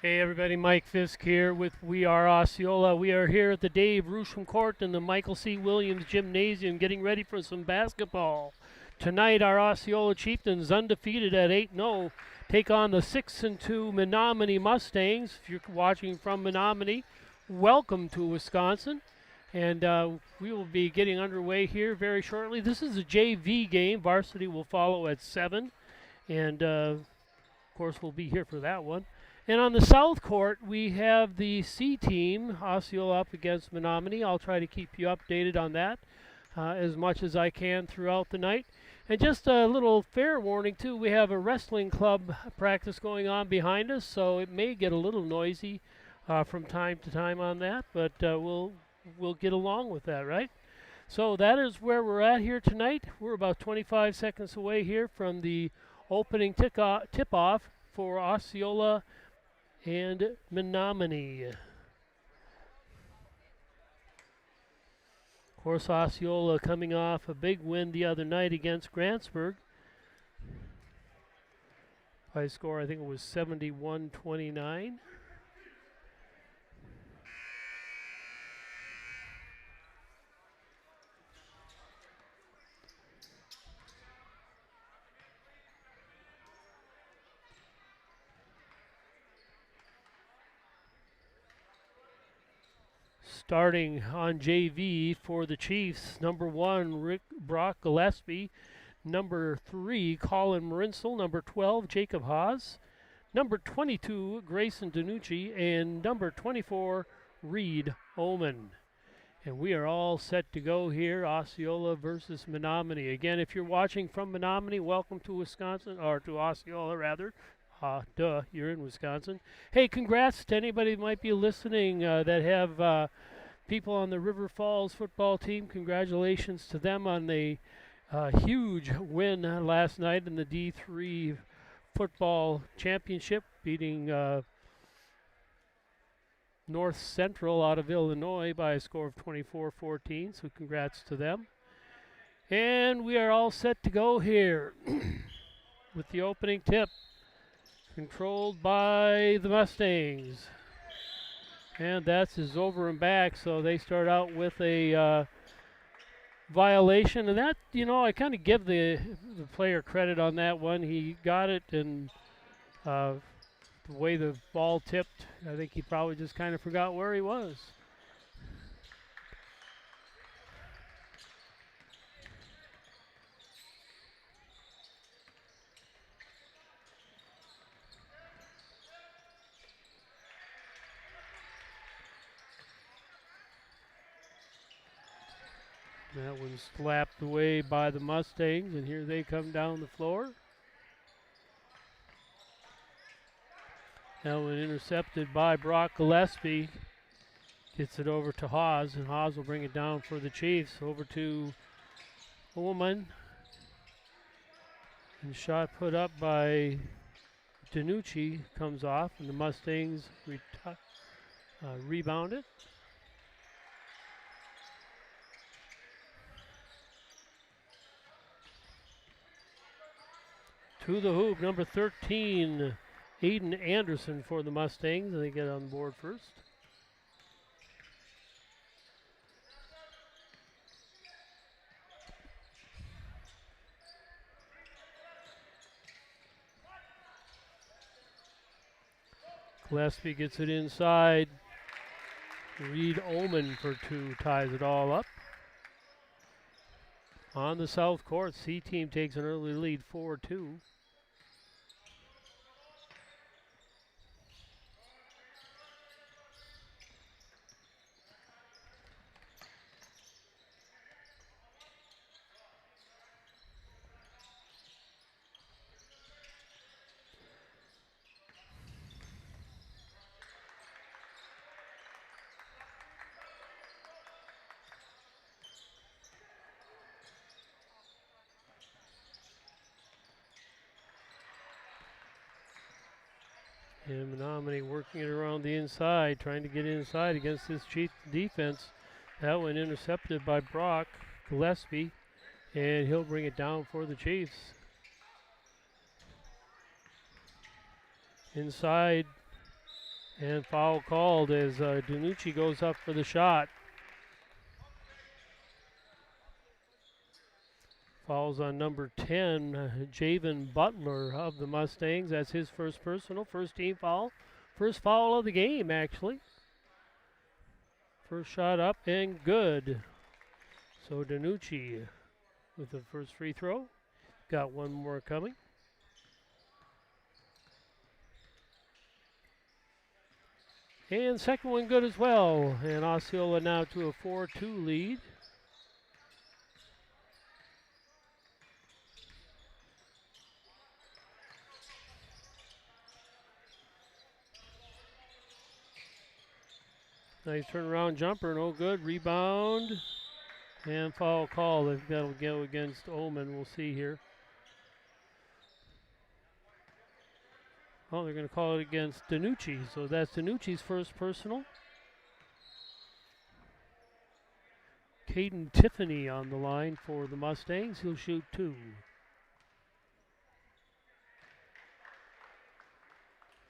Hey everybody, Mike Fisk here with We Are Osceola. We are here at the Dave Rusham Court in the Michael C. Williams Gymnasium getting ready for some basketball. Tonight our Osceola Chieftains, undefeated at 8-0, take on the 6-2 Menomonie Mustangs. If you're watching from Menomonie, welcome to Wisconsin. And we will be getting underway here very shortly. This is a JV game. Varsity will follow at 7. And of course we'll be here for that one. And on the south court, we have the C team, Osceola up against Menomonie. I'll try to keep you updated on that as much as I can throughout the night. And just a little fair warning, too, we have a wrestling club practice going on behind us, so it may get a little noisy from time to time on that, but we'll get along with that, right? So that is where we're at here tonight. We're about 25 seconds away here from the opening tip-off for Osceola and Menomonie. Of course, Osceola coming off a big win the other night against Grantsburg. By score, I think it was 71-29. Starting on JV for the Chiefs, number 1, Brock Gillespie. Number 3, Colin Marinsel. Number 12, Jacob Haas. Number 22, Grayson Danucci. And number 24, Reed Oman. And we are all set to go here, Osceola versus Menomonie. Again, if you're watching from Menomonie, welcome to Wisconsin, or to Osceola, rather. You're in Wisconsin. Hey, congrats to anybody that might be listening that have people on the River Falls football team. Congratulations to them on the huge win last night in the D3 football championship, beating North Central out of Illinois by a score of 24-14. So congrats to them. And we are all set to go here with the opening tip, controlled by the Mustangs. And that's his over and back, so they start out with a violation. And that, I kind of give the player credit on that one. He got it, and the way the ball tipped, I think he probably just kind of forgot where he was. That one's slapped away by the Mustangs, and here they come down the floor. That one intercepted by Brock Gillespie. Gets it over to Haas, and Haas will bring it down for the Chiefs. Over to Ullman. And shot put up by Danucci comes off, and the Mustangs rebound it. To the hoop, number 13, Aiden Anderson for the Mustangs. They get on board first. Gillespie gets it inside. Reed Oman for 2 ties it all up. On the south court, C team takes an early lead, 4-2. And Menomonie working it around the inside, trying to get inside against this Chief defense. That one intercepted by Brock Gillespie, and he'll bring it down for the Chiefs. Inside And foul called as Danucci goes up for the shot. Fouls on number 10, Javen Butler of the Mustangs. That's his first personal, first team foul. First foul of the game, actually. First shot up and good. So Danucci with the first free throw. Got one more coming. And second one good as well. And Osceola now to a 4-2 lead. Nice turnaround jumper, no good. Rebound and foul call. They've got to go against Omen. We'll see here. Oh, they're going to call it against Danucci. So that's Danucci's first personal. Caden Tiffany on the line for the Mustangs. He'll shoot 2.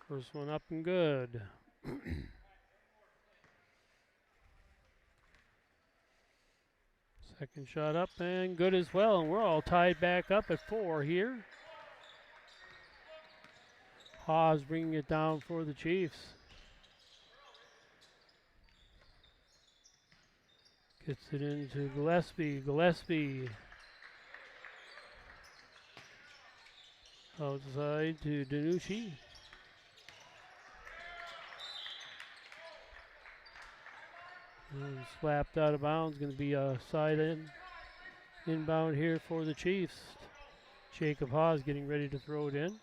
First one up and good. Second shot up and good as well. And we're all tied back up at 4 here. Haas bringing it down for the Chiefs. Gets it into Gillespie. Gillespie outside to Danucci. And slapped out of bounds. Going to be a side inbound here for the Chiefs. Jacob Haas getting ready to throw it in.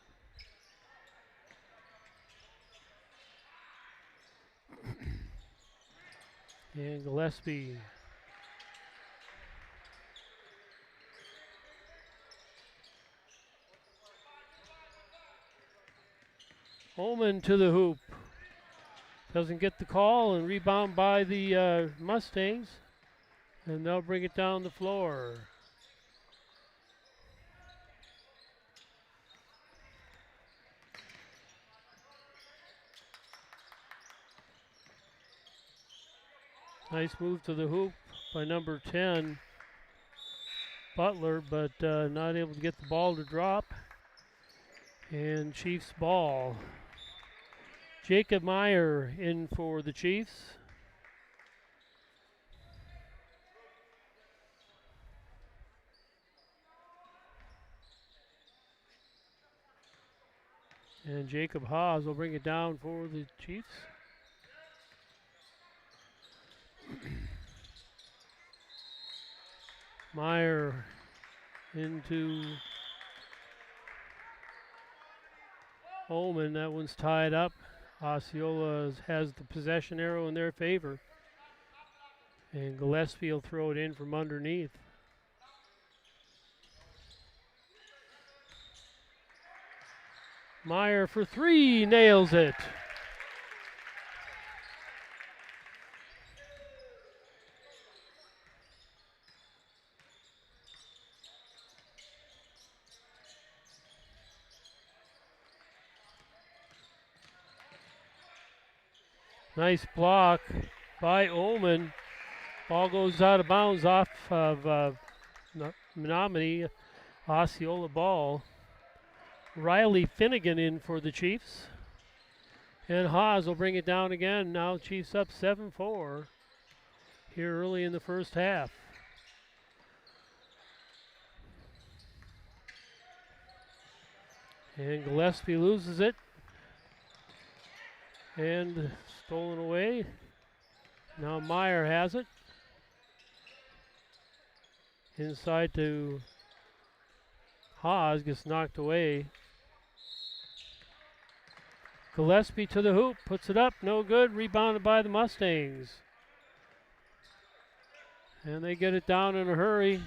And Gillespie. Omen to the hoop. Doesn't get the call, and rebound by the Mustangs. And they'll bring it down the floor. Nice move to the hoop by number 10, Butler, but not able to get the ball to drop. And Chiefs ball. Jacob Meyer in for the Chiefs. And Jacob Haas will bring it down for the Chiefs. Meyer into Omen. That one's tied up. Osceola has the possession arrow in their favor. And Gillespie will throw it in from underneath. Meyer for 3, nails it. Nice block by Omen. Ball goes out of bounds off of Menomonie. Osceola ball. Riley Finnegan in for the Chiefs. And Haas will bring it down again. Now Chiefs up 7-4 here early in the first half. And Gillespie loses it. And stolen away. Now Meyer has it. Inside to Haas, gets knocked away. Gillespie to the hoop, puts it up, no good, rebounded by the Mustangs. And they get it down in a hurry.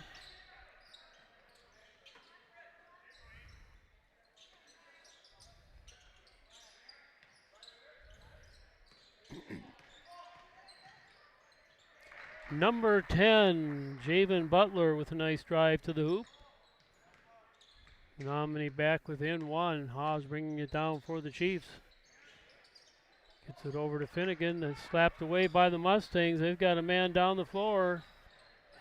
Number 10, Javen Butler with a nice drive to the hoop. Menomonie back within 1. Haas bringing it down for the Chiefs. Gets it over to Finnegan. That's slapped away by the Mustangs. They've got a man down the floor.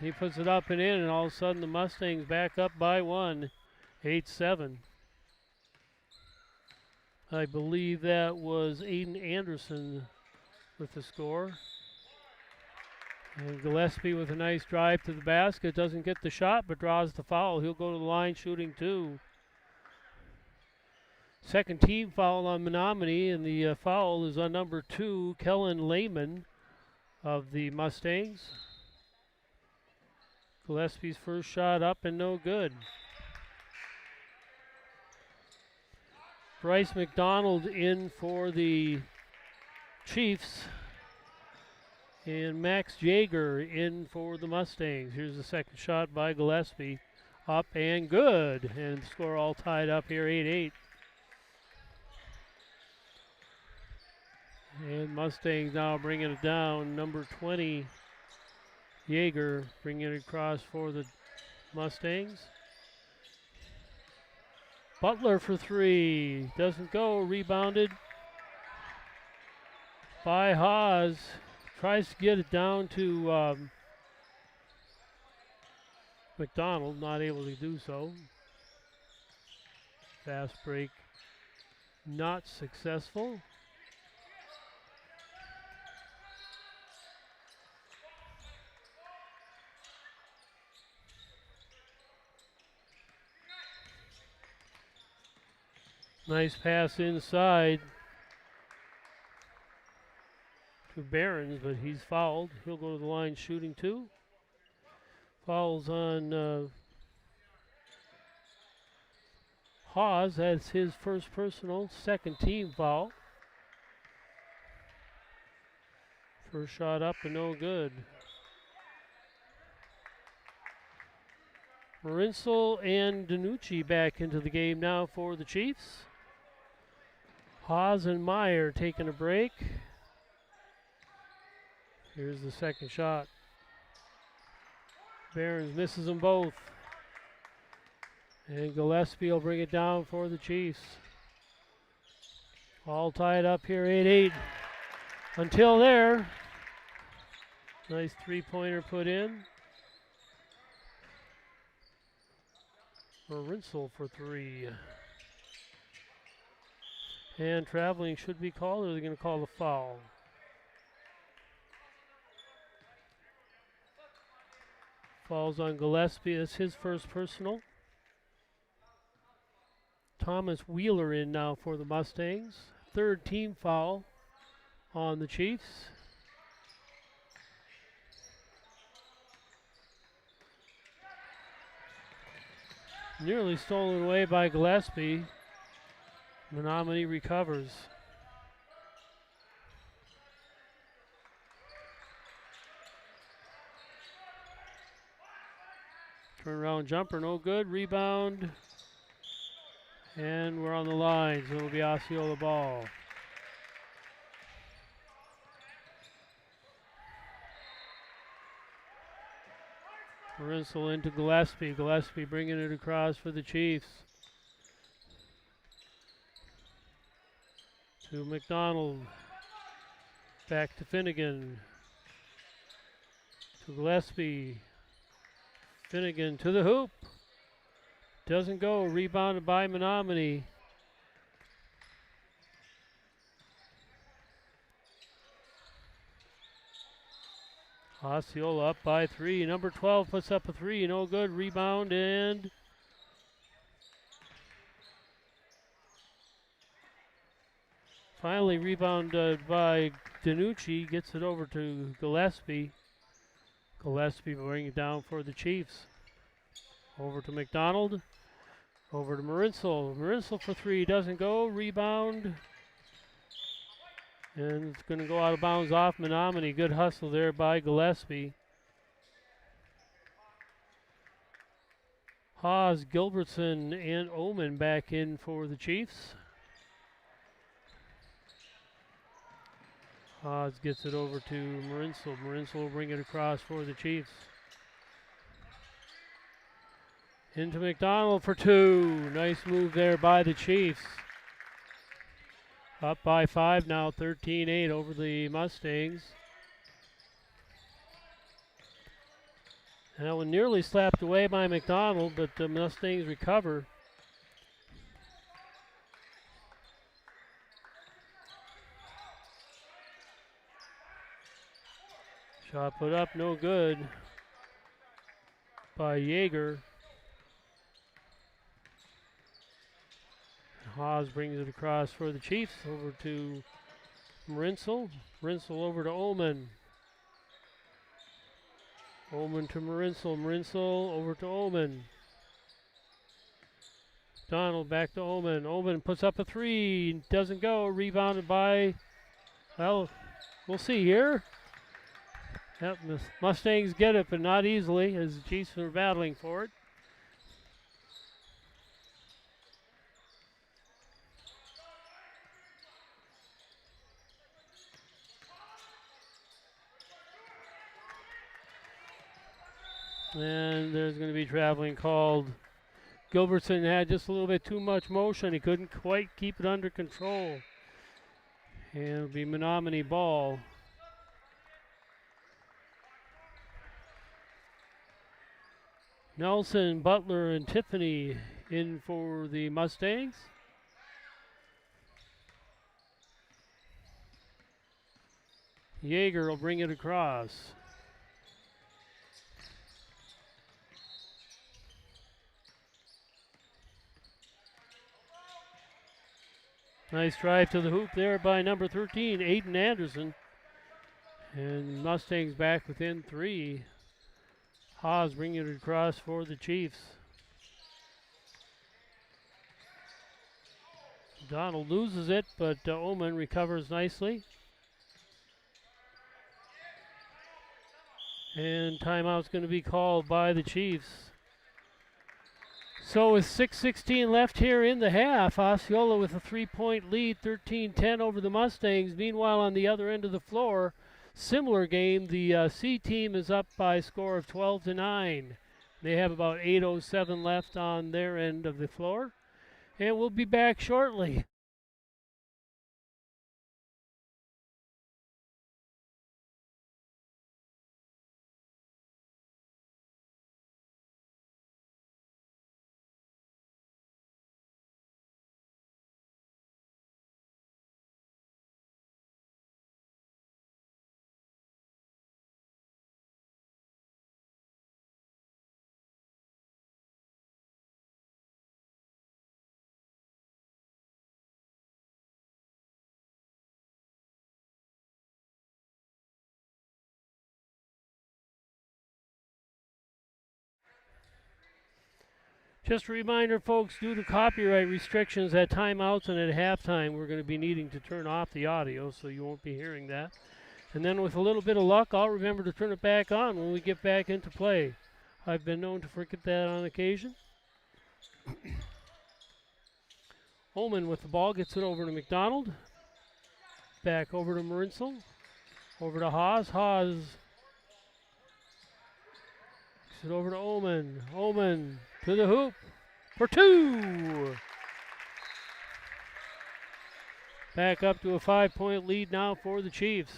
He puts it up and in, and all of a sudden the Mustangs back up by one, 8-7. I believe that was Aiden Anderson with the score. And Gillespie with a nice drive to the basket. Doesn't get the shot, but draws the foul. He'll go to the line shooting two. Second team foul on Menomonie, and the foul is on number 2, Kellen Lehman of the Mustangs. Gillespie's first shot up and no good. Bryce McDonald in for the Chiefs. And Max Jaeger in for the Mustangs. Here's the second shot by Gillespie. Up and good. And the score all tied up here, 8-8. And Mustangs now bringing it down. Number 20, Jaeger, bringing it across for the Mustangs. Butler for three. Doesn't go. Rebounded by Haas. Tries to get it down to McDonald. Not able to do so. Fast break. Not successful. Nice pass inside to Barons, but he's fouled. He'll go to the line shooting two. Fouls on Hawes. That's his first personal, second team foul. First shot up and no good. Marinsel and Danucci back into the game now for the Chiefs. Haas and Meyer taking a break. Here's the second shot. Barons misses them both. And Gillespie will bring it down for the Chiefs. All tied up here, 8-8. Until there. Nice three-pointer put in. Marinsel for three. And traveling should be called, or they're going to call the foul. Falls on Gillespie. That's his first personal. Thomas Wheeler in now for the Mustangs. Third team foul on the Chiefs. Nearly stolen away by Gillespie. Menomonie recovers. Turnaround jumper, no good. Rebound. And we're on the line, so it'll be Osceola ball. Marinsel into Gillespie. Gillespie bringing it across for the Chiefs. To McDonald. Back to Finnegan. To Gillespie. Finnegan to the hoop. Doesn't go. Rebounded by Menomonie. Osceola up by three. Number 12 puts up a three. No good. Rebound and finally rebounded by Danucci. Gets it over to Gillespie. Gillespie bringing it down for the Chiefs. Over to McDonald. Over to Marinsel. Marinsel for three. Doesn't go. Rebound. And it's going to go out of bounds off Menomonie. Good hustle there by Gillespie. Haas, Gilbertson, and Oman back in for the Chiefs. Haas gets it over to Marinsel. Marinsel will bring it across for the Chiefs. Into McDonald for two. Nice move there by the Chiefs. Up by 5 now, 13-8 over the Mustangs. That one nearly slapped away by McDonald, but the Mustangs recover. Shot put up, no good by Yeager. Haas brings it across for the Chiefs, over to Marinsel. Marinsel over to Oman. Oman to Marinsel. Marinsel over to Oman. Donald back to Oman. Oman puts up a 3. Doesn't go. Rebounded by, well, we'll see here. Yep, the Mustangs get it, but not easily, as the Chiefs are battling for it. And there's going to be traveling called. Gilbertson had just a little bit too much motion. He couldn't quite keep it under control. And it'll be Menomonie ball. Nelson, Butler, and Tiffany in for the Mustangs. Yeager will bring it across. Nice drive to the hoop there by number 13, Aiden Anderson. And Mustangs back within 3. Haas bringing it across for the Chiefs. Donald loses it, but Oman recovers nicely. And timeout's going to be called by the Chiefs. So with 6:16 left here in the half, Osceola with a 3-point lead, 13-10 over the Mustangs. Meanwhile, on the other end of the floor, similar game, the C team is up by a score of 12-9. They have about 8:07 left on their end of the floor. And we'll be back shortly. Just a reminder, folks, due to copyright restrictions at timeouts and at halftime, we're going to be needing to turn off the audio, so you won't be hearing that. And then with a little bit of luck, I'll remember to turn it back on when we get back into play. I've been known to forget that on occasion. Holman with the ball, gets it over to McDonald. Back over to Marinsel. Over to Haas. Haas gets it over to Oman. Oman to the hoop for 2. Back up to a 5-point lead now for the Chiefs.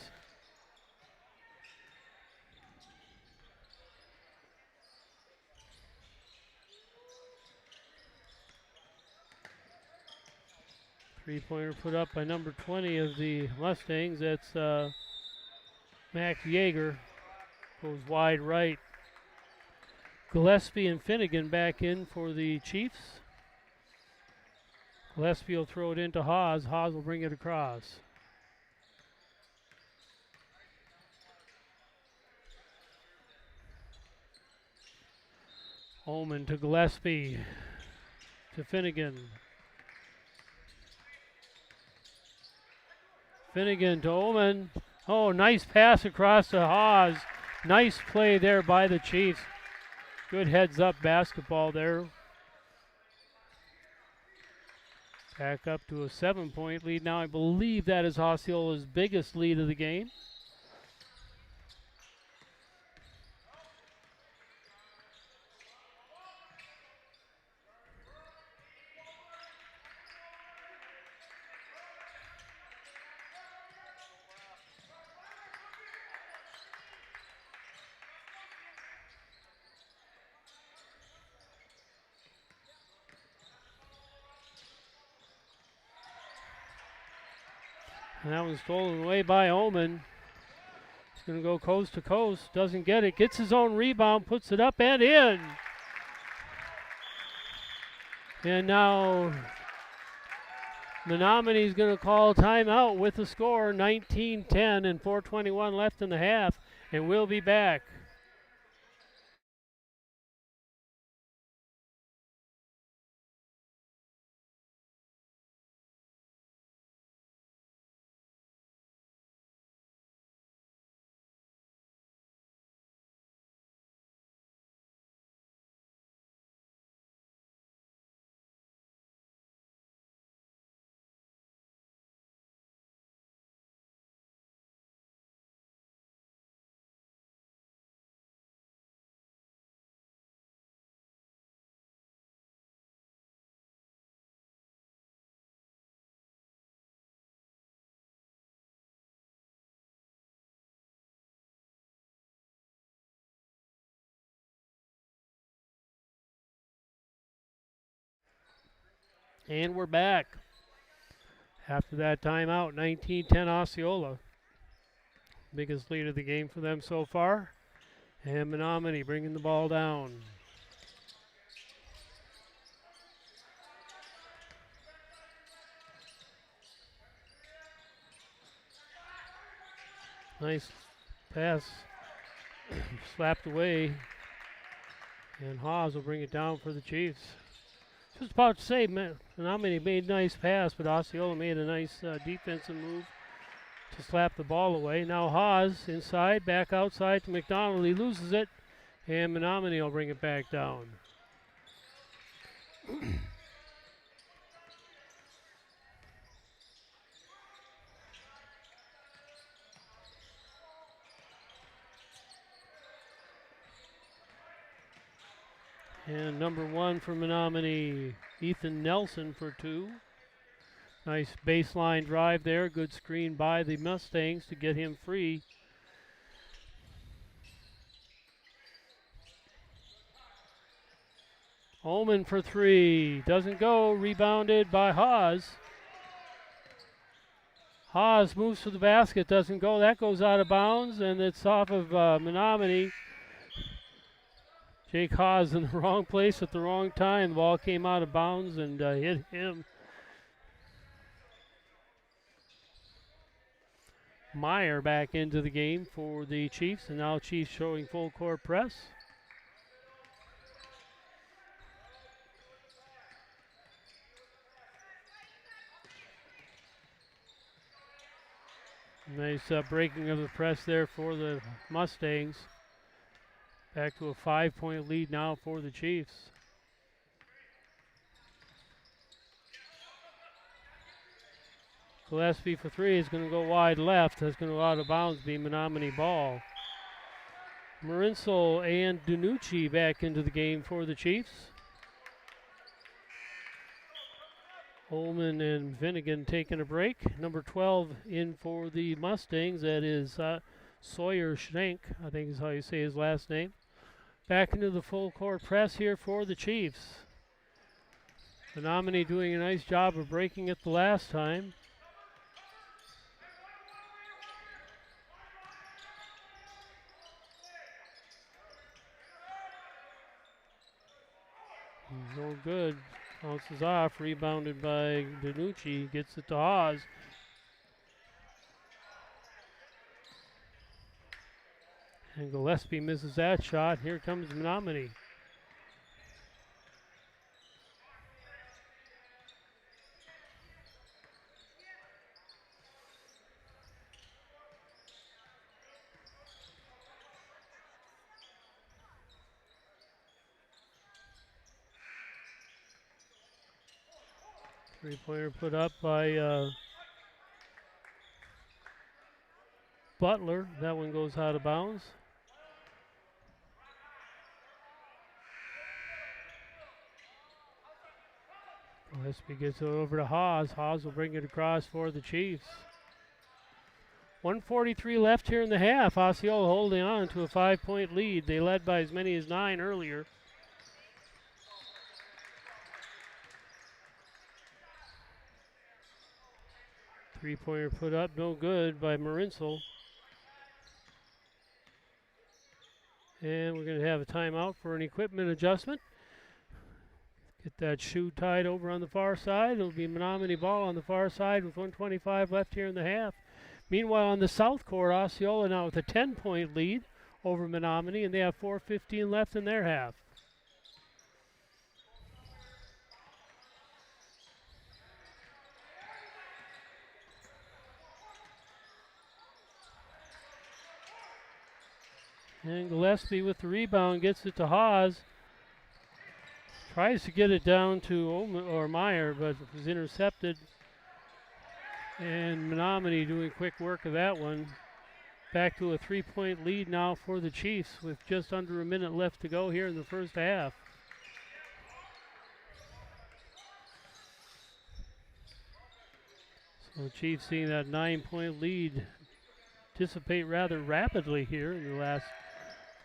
Three-pointer put up by number 20 of the Mustangs. That's Max Yeager. Goes wide right. Gillespie and Finnegan back in for the Chiefs. Gillespie will throw it into Haas. Haas will bring it across. Holman to Gillespie. To Finnegan. Finnegan to Holman. Oh, nice pass across to Haas. Nice play there by the Chiefs. Good heads-up basketball there. Back up to a 7-point lead now. I believe that is Osceola's biggest lead of the game. And that was stolen away by Omen. He's going to go coast to coast. Doesn't get it. Gets his own rebound. Puts it up and in. And now Menomonie's going to call timeout with the score 19-10 and 4:21 left in the half. And we'll be back. And we're back. After that timeout, 19-10 Osceola. Biggest lead of the game for them so far. And Menomonie bringing the ball down. Nice pass. Slapped away. And Haas will bring it down for the Chiefs. Just about to say, Menomonie made a nice pass, but Osceola made a nice defensive move to slap the ball away. Now Haas inside, back outside to McDonald. He loses it, and Menomonie will bring it back down. And number one for Menomonie, Ethan Nelson for two. Nice baseline drive there. Good screen by the Mustangs to get him free. Omen for three. Doesn't go. Rebounded by Haas. Haas moves to the basket. Doesn't go. That goes out of bounds, and it's off of Menomonie. Jake Haas in the wrong place at the wrong time. The ball came out of bounds and hit him. Meyer back into the game for the Chiefs, and now Chiefs showing full court press. Nice breaking of the press there for the Mustangs. Back to a 5-point lead now for the Chiefs. Gillespie for three is going to go wide left. That's going to go out of bounds, be Menomonie ball. Marinsel and Danucci back into the game for the Chiefs. Holman and Finnegan taking a break. Number 12 in for the Mustangs. That is Sawyer Schrenk, I think is how you say his last name. Back into the full court press here for the Chiefs. Menomonie doing a nice job of breaking it the last time. No good. Bounces off. Rebounded by Danucci. Gets it to Haas. And Gillespie misses that shot. Here comes Menomonie. Three-pointer put up by Butler. That one goes out of bounds. Gillespie gets it over to Haas. Haas will bring it across for the Chiefs. 1:43 left here in the half. Osceola holding on to a 5-point lead. They led by as many as 9 earlier. Three-pointer put up, no good by Marinsel. And we're going to have a timeout for an equipment adjustment. Get that shoe tied over on the far side. It'll be Menomonie ball on the far side with 1:25 left here in the half. Meanwhile, on the south court, Osceola now with a 10-point lead over Menomonie, and they have 4:15 left in their half. And Gillespie with the rebound gets it to Haas. Tries to get it down to Meyer, but it was intercepted. And Menomonie doing quick work of that one. Back to a 3-point lead now for the Chiefs with just under a minute left to go here in the first half. So the Chiefs seeing that 9-point lead dissipate rather rapidly here in the last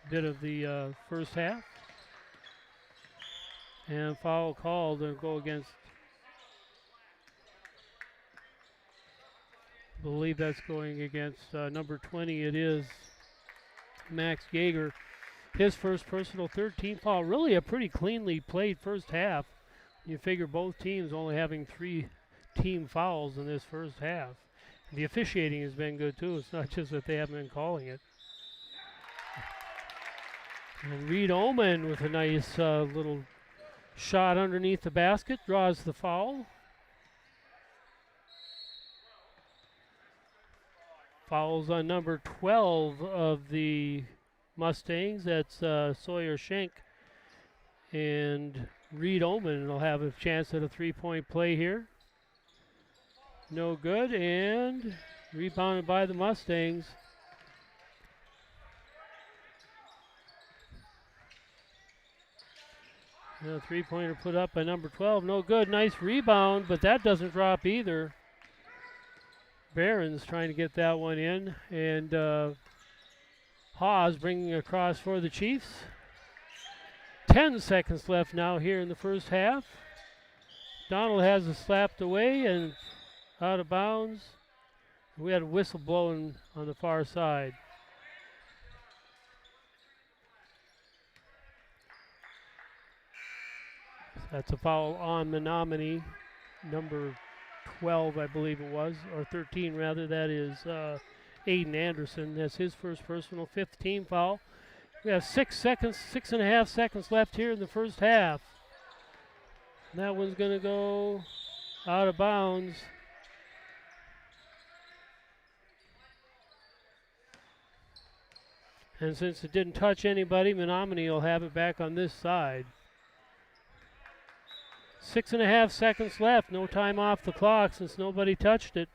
bit of the first half. And foul called to go against, I believe that's going against number 20. It is Max Yeager. His first personal 13 foul. Really a pretty cleanly played first half. You figure both teams only having 3 team fouls in this first half. The officiating has been good too. It's not just that they haven't been calling it. And Reed Oman with a nice little shot underneath the basket draws the foul. Fouls on number 12 of the Mustangs. That's Sawyer Schenk. And Reed Oman will have a chance at a 3-point play here. No good, and rebounded by the Mustangs. A 3-pointer put up by number 12. No good. Nice rebound, but that doesn't drop either. Barron's trying to get that one in, and Haas bringing across for the Chiefs. 10 seconds left now here in the first half. Donald has it slapped away and out of bounds. We had a whistle blowing on the far side. That's a foul on Menomonie, number 12, I believe it was, or 13 rather. That is Aiden Anderson. That's his first personal 5th team foul. We have 6.5 seconds left here in the first half. And that one's going to go out of bounds. And since it didn't touch anybody, Menomonie will have it back on this side. 6.5 seconds left. No time off the clock since nobody touched it.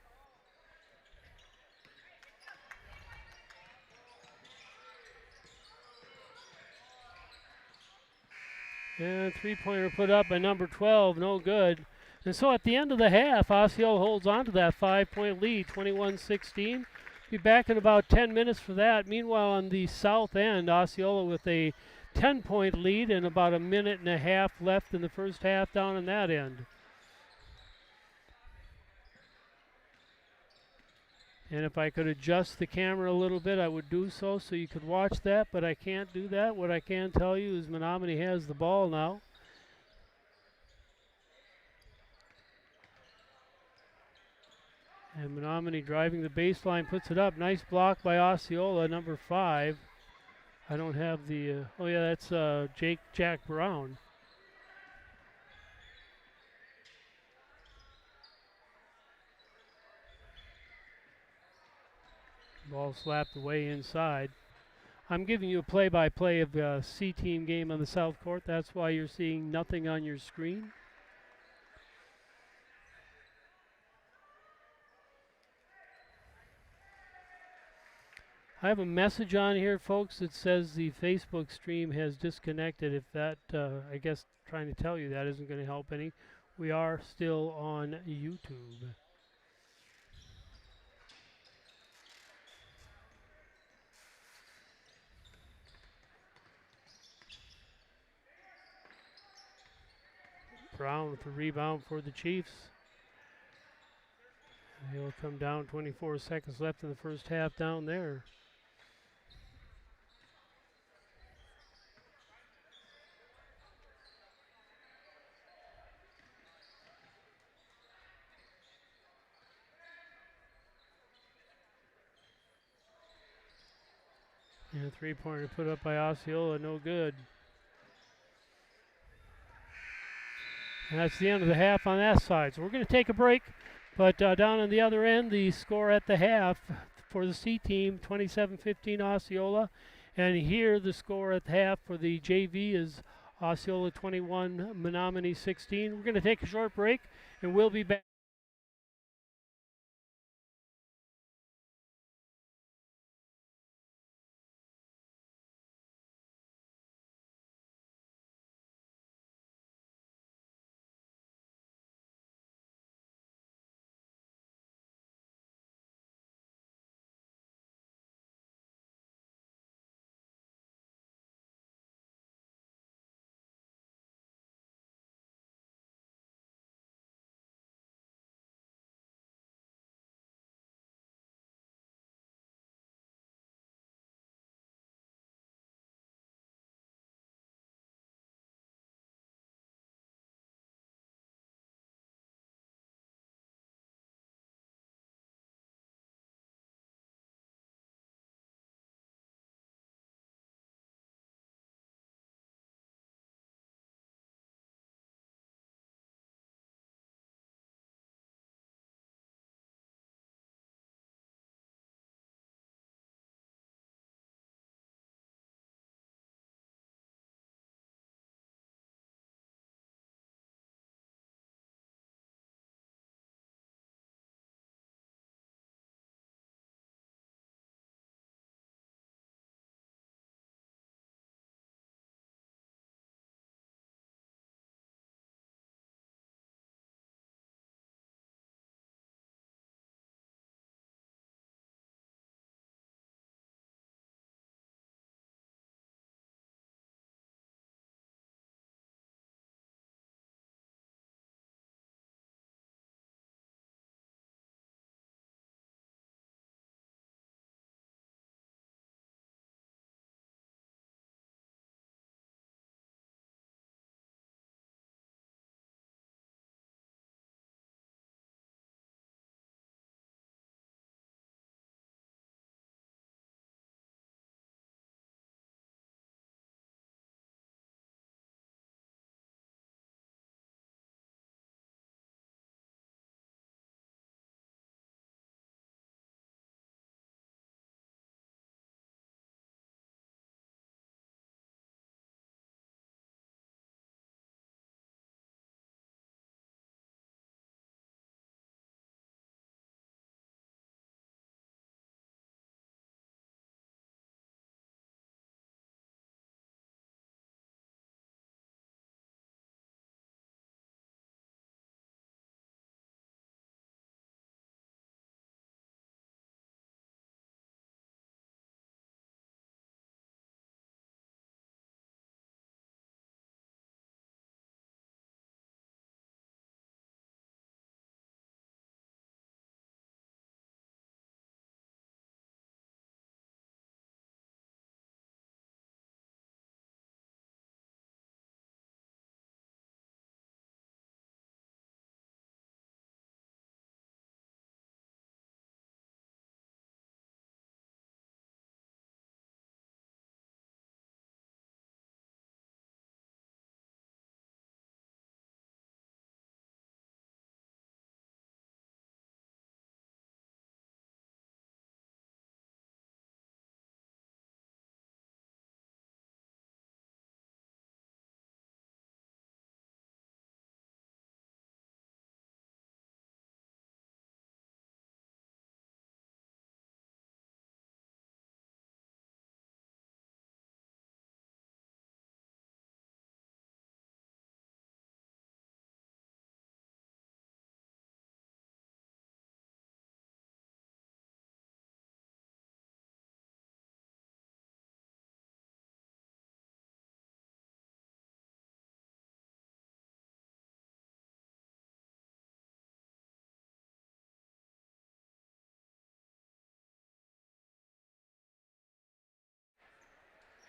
And 3-pointer put up by number 12. No good. And so at the end of the half, Osceola holds on to that 5-point lead, 21-16. Be back in about 10 minutes for that. Meanwhile, on the south end, Osceola with a 10-point lead and about a minute and a half left in the first half down on that end. And if I could adjust the camera a little bit, I would do so you could watch that, but I can't do that. What I can tell you is Menomonie has the ball now. And Menomonie driving the baseline, puts it up. Nice block by Osceola, number 5. I don't have the, oh yeah, that's Jack Brown. Ball slapped away inside. I'm giving you a play-by-play of the C-team game on the south court. That's why you're seeing nothing on your screen. I have a message on here, folks, that says the Facebook stream has disconnected. If that, I guess trying to tell you that isn't going to help any. We are still on YouTube. Brown with the rebound for the Chiefs. He'll come down. 24 seconds left in the first half down there. And a three-pointer put up by Osceola, no good. And that's the end of the half on that side. So we're going to take a break. But down on the other end, the score at the half for the C team, 27-15 Osceola. And here the score at the half for the JV is Osceola 21, Menomonie 16. We're going to take a short break, and we'll be back.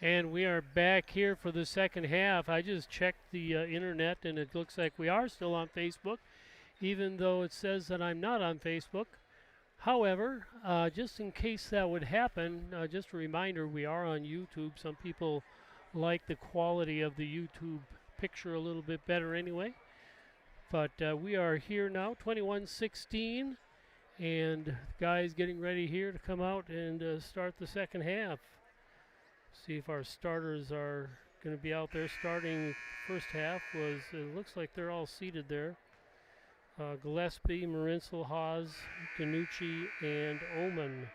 And we are back here for the second half. I just checked the internet and it looks like we are still on Facebook, even though it says that I'm not on Facebook. However, just in case that would happen, just a reminder, we are on YouTube. Some people like the quality of the YouTube picture a little bit better anyway. But we are here now, 21-16, and guys getting ready here to come out and start the second half. See if our starters are going to be out there. Starting first half was, it looks like they're all seated there. Gillespie, Marinsel, Haas, Danucci, and Oman.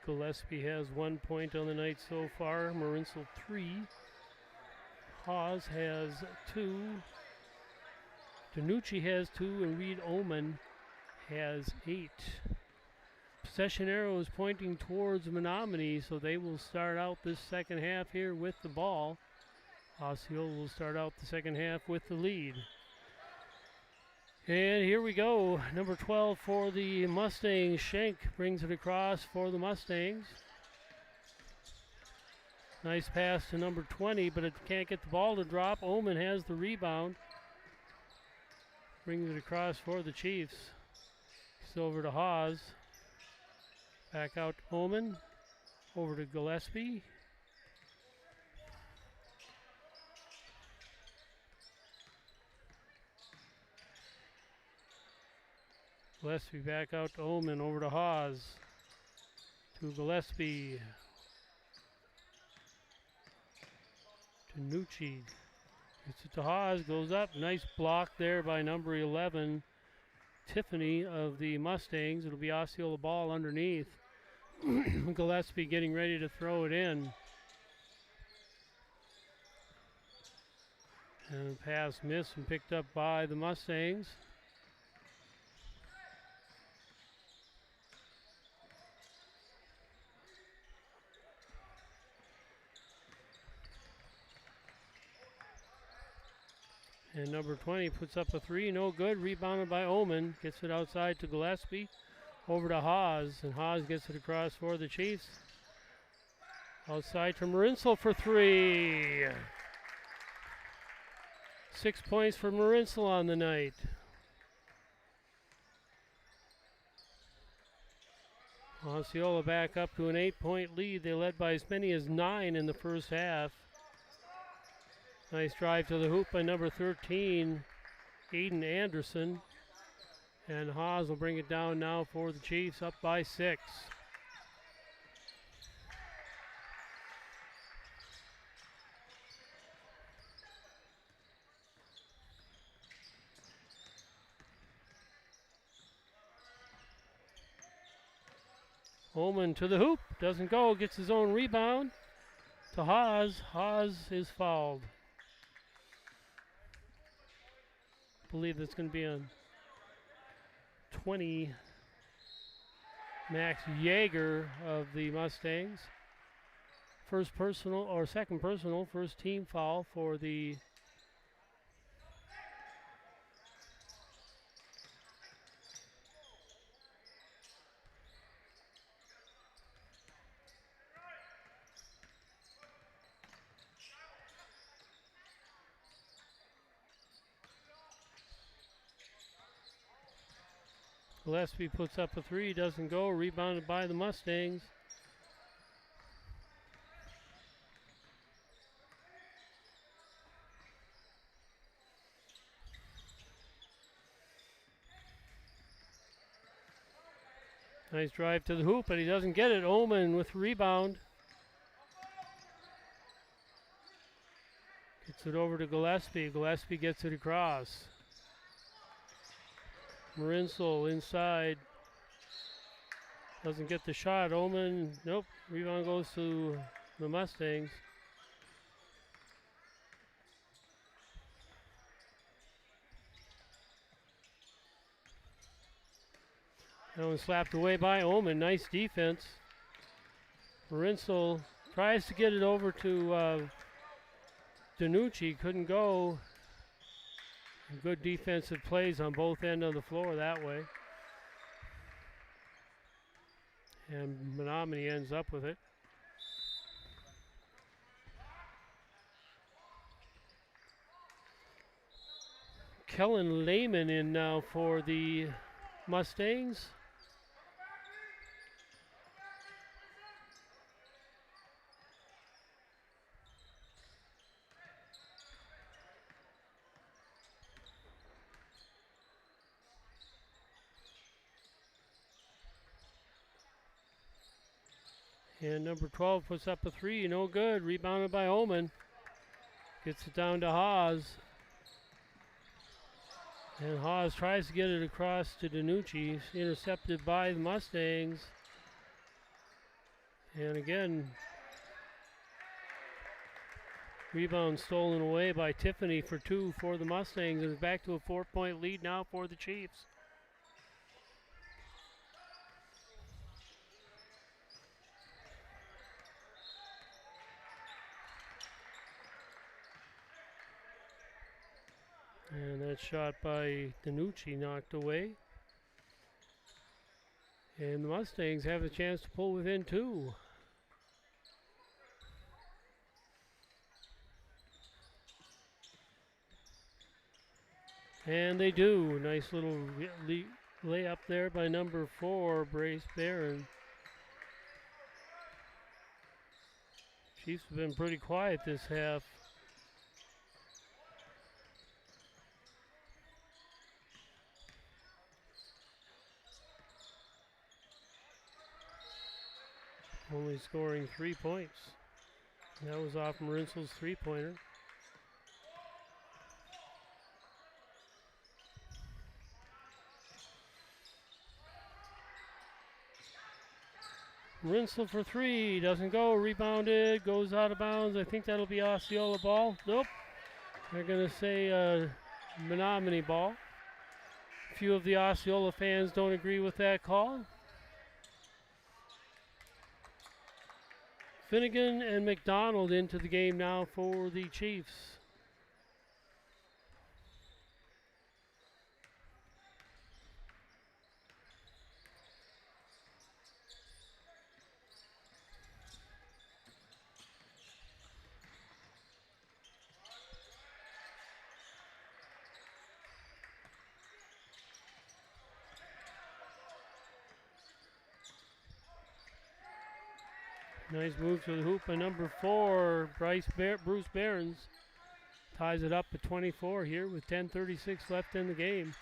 Gillespie has 1 point on the night so far. Marinsel 3. Haas has 2. Danucci has 2, and Reed Oman has 8. Possession arrow is pointing towards Menomonie, so they will start out this second half here with the ball. Osceola will start out the second half with the lead. And here we go. Number 12 for the Mustangs. Schenk brings it across for the Mustangs. Nice pass to number 20, but it can't get the ball to drop. Oman has the rebound. Brings it across for the Chiefs. It's over to Haas. Back out to Oman. Over to Gillespie. Gillespie back out to Oman. Over to Haas. To Gillespie. Danucci. Gets it to Haas. Goes up. Nice block there by number 11. Tiffany of the Mustangs. It'll be Osceola ball underneath. Gillespie getting ready to throw it in. And pass missed and picked up by the Mustangs. And number 20 puts up a 3, no good. Rebounded by Oman. Gets it outside to Gillespie. Over to Haas, and Haas gets it across for the Chiefs. Outside to Marinsel for 3. 6 points for Marinsel on the night. Osceola back up to an 8-point lead. They led by as many as 9 in the first half. Nice drive to the hoop by number 13, Aiden Anderson. And Haas will bring it down now for the Chiefs, up by 6. Oman to the hoop, doesn't go, gets his own rebound to Haas. Haas is fouled. I believe that's going to be on 20, Max Yeager of the Mustangs. First personal, or second personal, first team foul for the Gillespie puts up a 3, doesn't go, rebounded by the Mustangs. Nice drive to the hoop, but he doesn't get it. Oman with the rebound. Gets it over to Gillespie. Gillespie gets it across. Marinsel inside. Doesn't get the shot. Oman, nope. Rebound goes to the Mustangs. That one slapped away by Oman. Nice defense. Marinsel Tries to get it over to Danucci. Couldn't go. Good defensive plays on both ends of the floor that way. And Menomonie ends up with it. Kellen Lehman in now for the Mustangs. And number 12 puts up a three, no good. Rebounded by Oman. Gets it down to Haas. And Haas tries to get it across to Danucci. Intercepted by the Mustangs. And again, rebound stolen away by Tiffany for two for the Mustangs. And it's back to a 4-point lead now for the Chiefs. And that shot by Danucci knocked away. And the Mustangs have a chance to pull within two. And they do. Nice little layup there by number 4, Brace Barron. Chiefs have been pretty quiet this half. Only scoring 3 points. And that was off Marinsel's three-pointer. Rinsel for three, doesn't go, rebounded, goes out of bounds. I think that'll be Osceola ball. Nope. They're going to say Menomonie ball. A few of the Osceola fans don't agree with that call. Finnegan and McDonald into the game now for the Chiefs. Nice move to the hoop by number 4, Bruce Behrens. Ties it up at 24 here with 10:36 left in the game.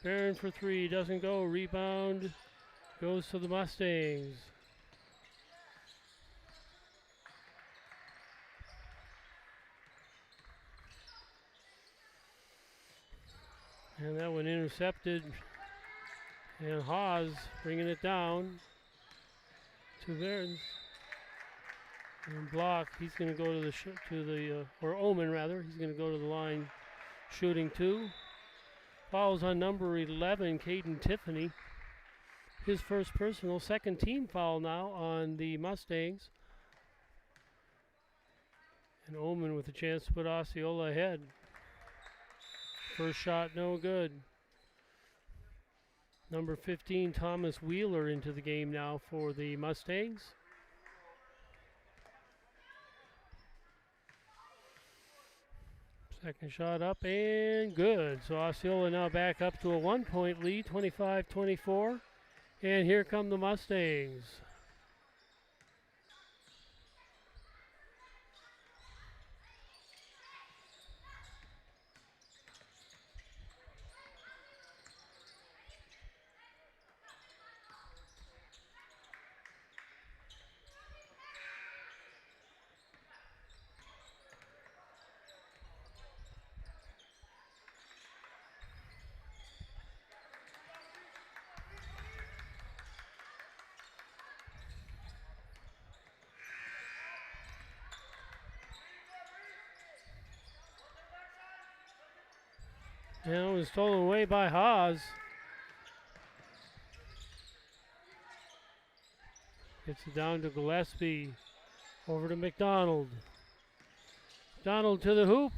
Barron for three, doesn't go. Rebound goes to the Mustangs. And that one intercepted. And Haas bringing it down to Behrens. And block. He's going to go to the or Oman rather. He's going to go to the line, shooting two. Fouls on number 11, Caden Tiffany. His first personal, second team foul now on the Mustangs. And Oman with a chance to put Osceola ahead. First shot, no good. Number 15, Thomas Wheeler into the game now for the Mustangs. Second shot up and good. So Osceola now back up to a 1-point lead, 25-24. And here come the Mustangs. And it was stolen away by Haas. Gets it down to Gillespie. Over to McDonald. McDonald to the hoop.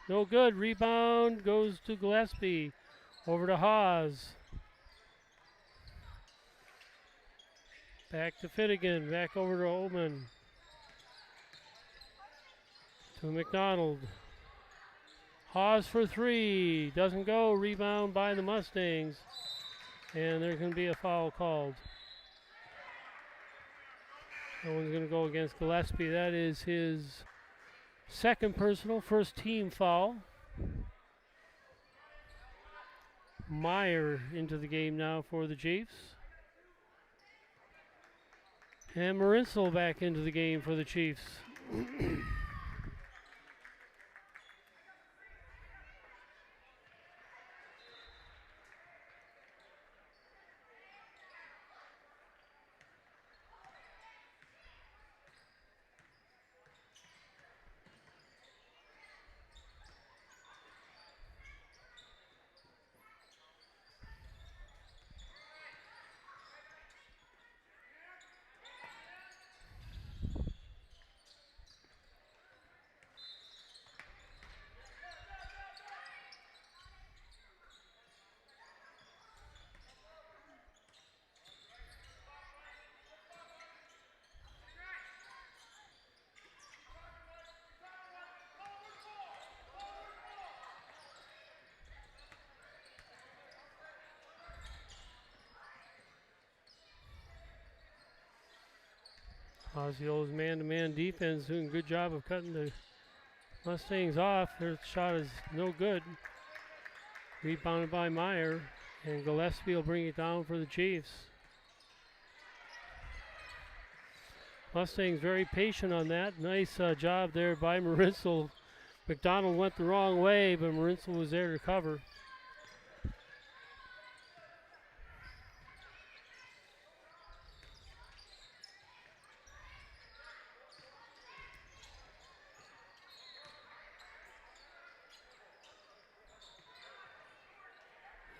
No good. Rebound goes to Gillespie. Over to Haas. Back to Finnegan. Back over to Ullman. To McDonald. Haas for three. Doesn't go. Rebound by the Mustangs. And there's going to be a foul called. That one's going to go against Gillespie. That is his second personal, first team foul. Meyer into the game now for the Chiefs. And Marinsel back into the game for the Chiefs. Osceola's man-to-man defense doing a good job of cutting the Mustangs off. Their shot is no good. Rebounded by Meyer, and Gillespie will bring it down for the Chiefs. Mustangs very patient on that. Nice job there by Marinsel. McDonald went the wrong way, but Marinsel was there to cover.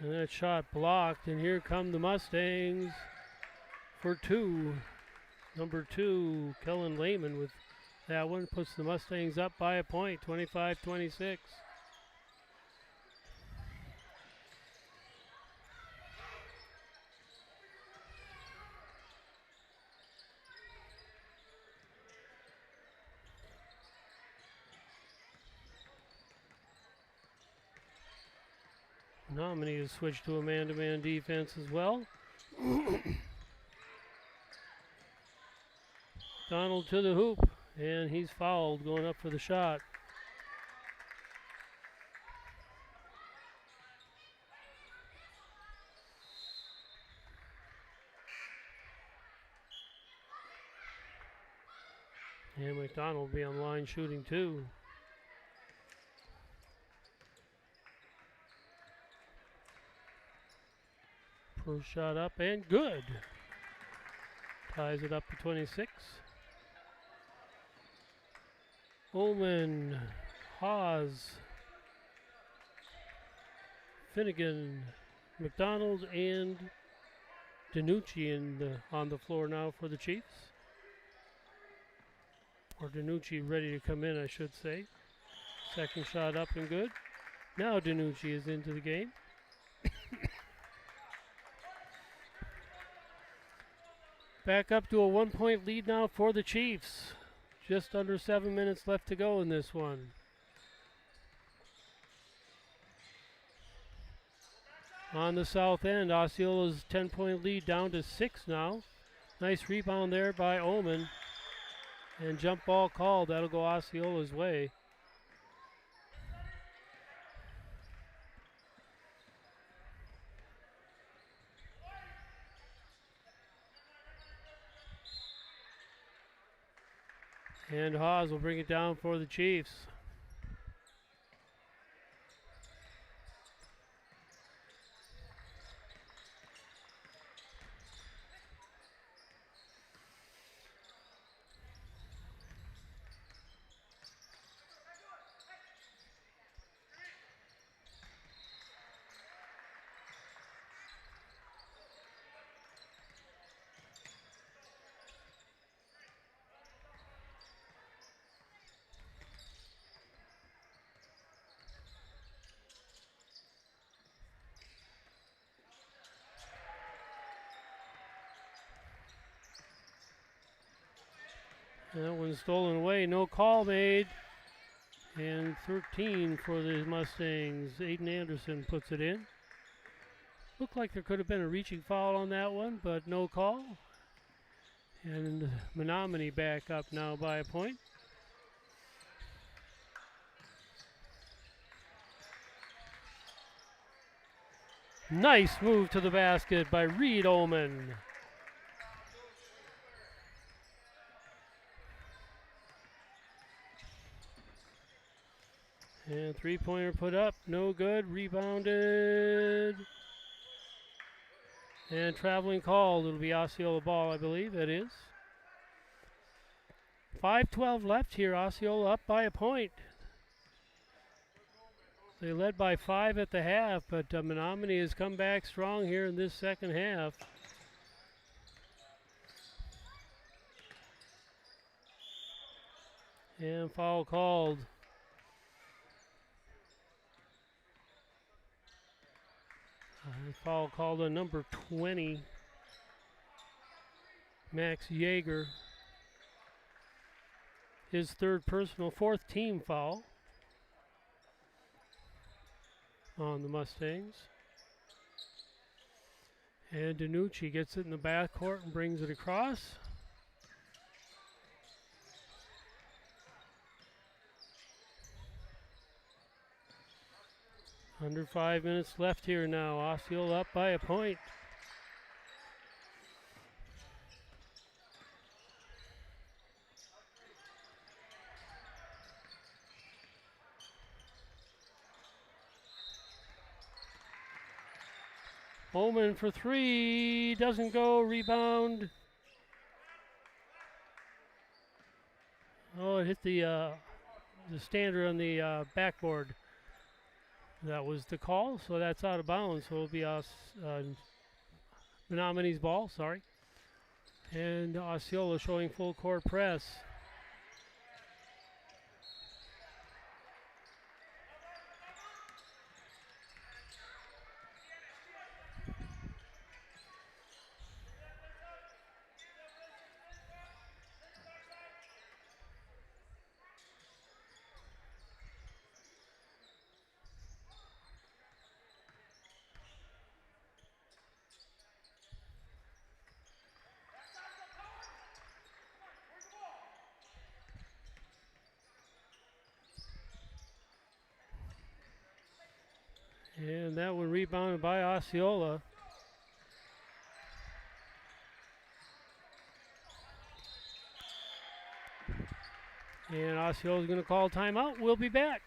And that shot blocked, and here come the Mustangs for two. Number 2, Kellen Lehman with that one. Puts the Mustangs up by a point, 25-26. Menomonie has switched to a man-to-man defense as well. Donald to the hoop, and he's fouled going up for the shot. And McDonald will be on line shooting too. First shot up and good. Ties it up to 26. Ullman, Haas, Finnegan, McDonald, and DiNucci on the floor now for the Chiefs. Or DiNucci ready to come in, I should say. Second shot up and good. Now DiNucci is into the game. Back up to a 1-point lead now for the Chiefs. Just under 7 minutes left to go in this one. On the south end, Osceola's 10-point lead down to 6 now. Nice rebound there by Ullman. And jump ball called. That'll go Osceola's way. And Haas will bring it down for the Chiefs. That one stolen away. No call made. And 13 for the Mustangs. Aiden Anderson puts it in. Looked like there could have been a reaching foul on that one, but no call. And Menomonie back up now by a point. Nice move to the basket by Reed Ullman. And three-pointer put up, no good, rebounded. And traveling call, it'll be Osceola ball, I believe, it is. 5:12 left here, Osceola up by a point. They led by 5 at the half, but Menomonie has come back strong here in this second half. And foul called. Foul called on number 20, Max Yeager. His third personal, fourth team foul on the Mustangs. And Danucci gets it in the backcourt and brings it across. Under 5 minutes left here now. Osceola up by a point. Ullman for three, doesn't go, rebound. Oh, it hit the stander on the backboard. That was the call, so that's out of bounds. So it'll be Menomonie's ball, sorry. And Osceola showing full court press. And that one rebounded by Osceola. And Osceola's going to call timeout. We'll be back.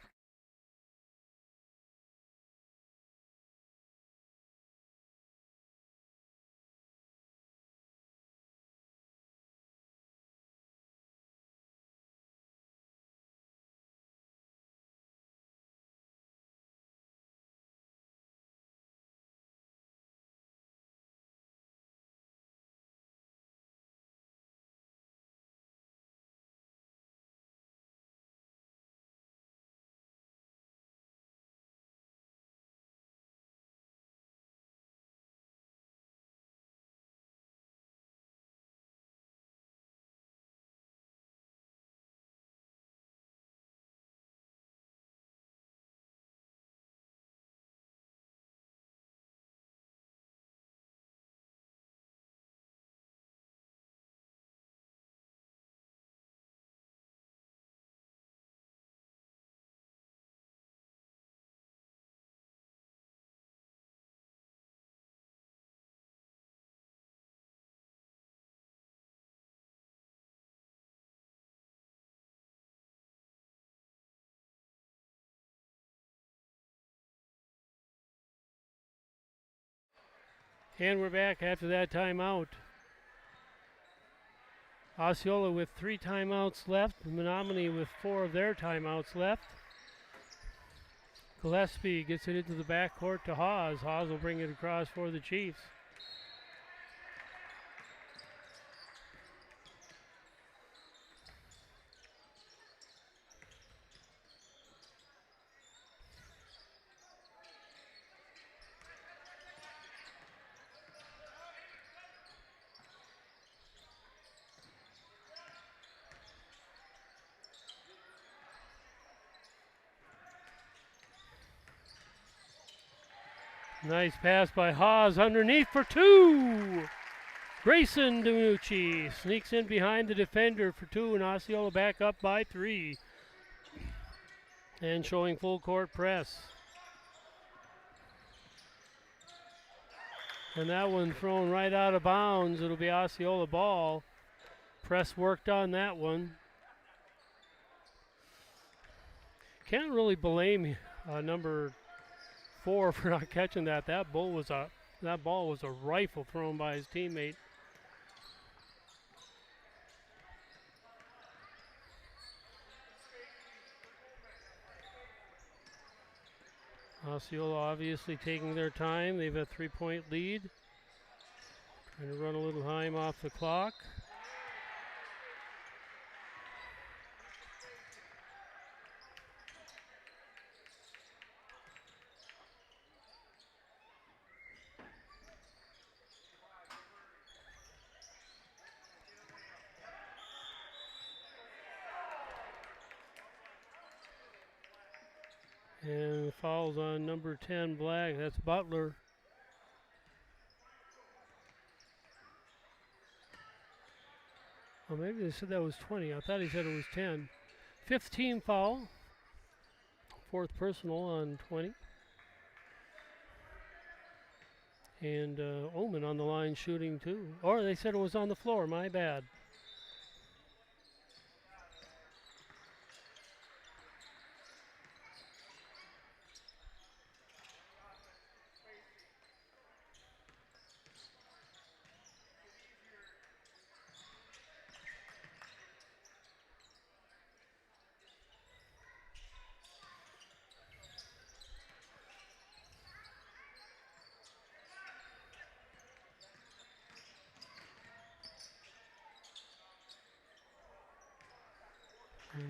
And we're back after that timeout. Osceola with 3 timeouts left. Menomonie with 4 of their timeouts left. Gillespie gets it into the backcourt to Haas. Haas will bring it across for the Chiefs. Nice pass by Haas underneath for two. Grayson DiNucci sneaks in behind the defender for two, and Osceola back up by three. And showing full court press. And that one thrown right out of bounds. It'll be Osceola ball. Press worked on that one. Can't really blame number 4 for not catching that. That ball was a rifle thrown by his teammate. Osceola obviously taking their time. They've a 3-point lead. Trying to run a little time off the clock. And the foul's on number 10, Black. That's Butler. Oh, maybe they said that was 20. I thought he said it was 10. 15 foul. 4th personal on 20. And Omen on the line shooting too. Or they said it was on the floor. My bad.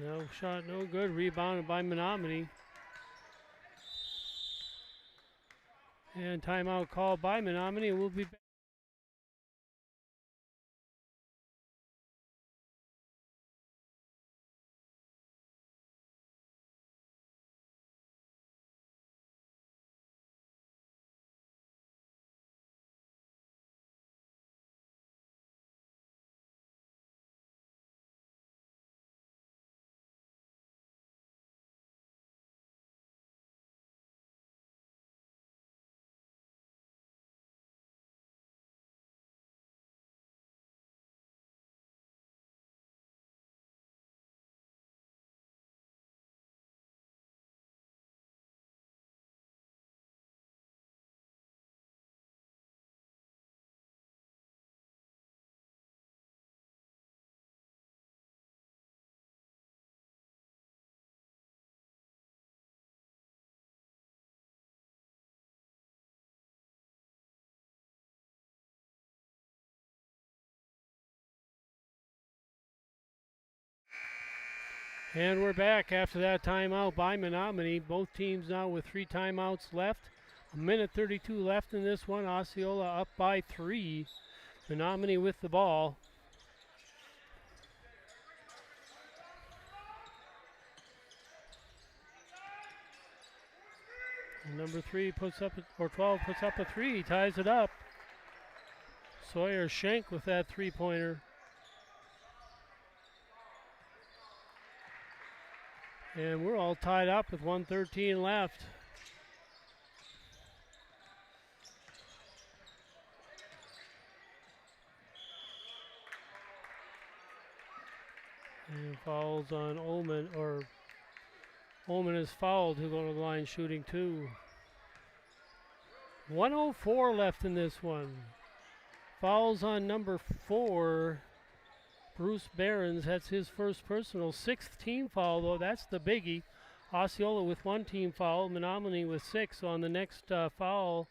No shot, no good. Rebounded by Menomonie. And timeout called by Menomonie. We'll be back. And we're back after that timeout by Menomonie. Both teams now with 3 timeouts left. 1:32 left in this one. Osceola up by 3. Menomonie with the ball. And number 3 puts up, or 12 puts up a 3, ties it up. Sawyer Schenk with that 3-pointer. And we're all tied up with 1:13 left. And fouls on Omen, or Omen is fouled, who go to the line shooting 2. 1:04 left in this one. Fouls on number 4. Bruce Behrens, that's his first personal. 6th team foul, though. That's the biggie. Osceola with 1 team foul. Menomonie with 6. So on the next foul